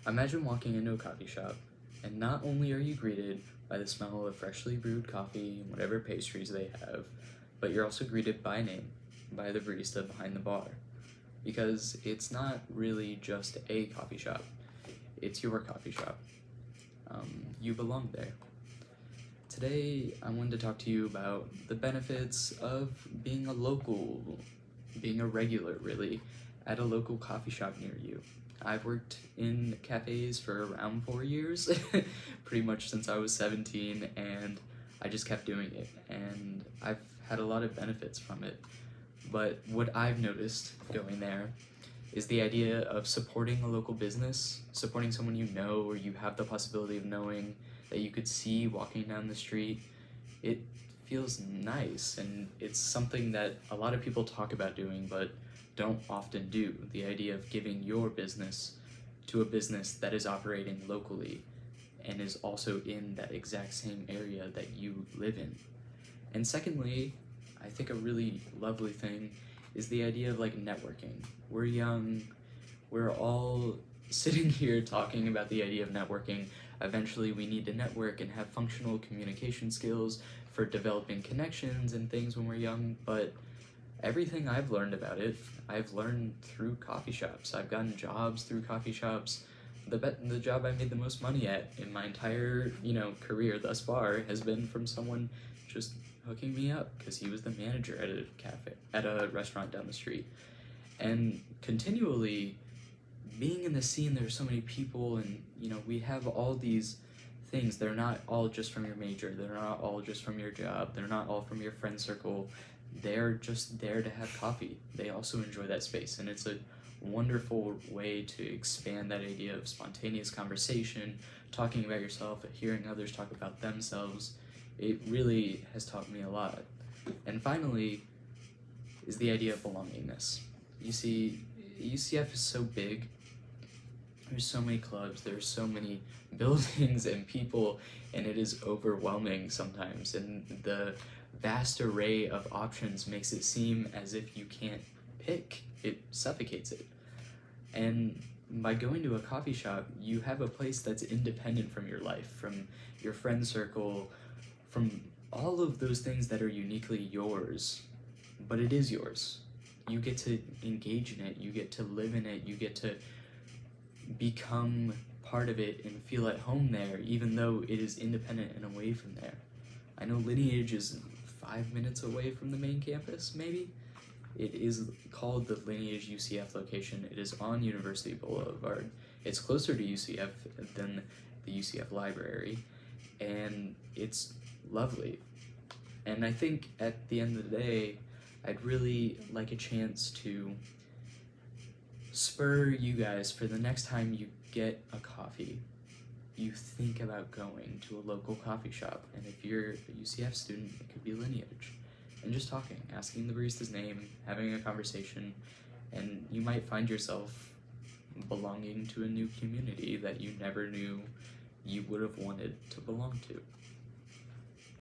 Imagine walking into a coffee shop, and not only are you greeted by the smell of freshly brewed coffee and whatever pastries they have, but you're also greeted by name, by the barista behind the bar. Because it's not really just a coffee shop, it's your coffee shop. You belong there. Today, I wanted to talk to you about the benefits of being a local, being a regular, really, at a local coffee shop near you. I've worked in cafes for around 4 years, pretty much since I was 17, and I just kept doing it, and I've had a lot of benefits from it. But what I've noticed going there is the idea of supporting a local business, supporting someone you know or you have the possibility of knowing that you could see walking down the street. It feels nice, and it's something that a lot of people talk about doing but don't often do. The idea of giving your business to a business that is operating locally and is also in that exact same area that you live in. And secondly, I think a really lovely thing is the idea of like networking. We're young, we're all sitting here talking about the idea of networking. Eventually we need to network and have functional communication skills for developing connections and things when we're young, but everything I've learned about it, I've learned through coffee shops. I've gotten jobs through coffee shops. The job I made the most money at in my entire, career thus far has been from someone just hooking me up because he was the manager at a restaurant down the street. And continually being in the scene, there's so many people, and we have all these things. They're not all just from your major, they're not all just from your job, they're not all from your friend circle. They're just there to have coffee. They also enjoy that space, and it's a wonderful way to expand that idea of spontaneous conversation, talking about yourself, hearing others talk about themselves. It really has taught me a lot. And finally is the idea of belongingness. You see, UCF is so big, there's so many clubs, there's so many buildings and people, and it is overwhelming sometimes, and the vast array of options makes it seem as if you can't pick. It suffocates it. And by going to a coffee shop, you have a place that's independent from your life, from your friend circle, from all of those things that are uniquely yours, but it is yours. You get to engage in it, you get to live in it, you get to become part of it and feel at home there, even though it is independent and away from there. I know Lineage is 5 minutes away from the main campus, maybe? It is called the Lineage UCF location. It is on University Boulevard. It's closer to UCF than the UCF library, and it's lovely. And I think at the end of the day, I'd really like a chance to spur you guys for the next time you get a coffee, you think about going to a local coffee shop. And if you're a UCF student, it could be Lineage. And just talking, asking the barista's name, having a conversation, and you might find yourself belonging to a new community that you never knew you would have wanted to belong to.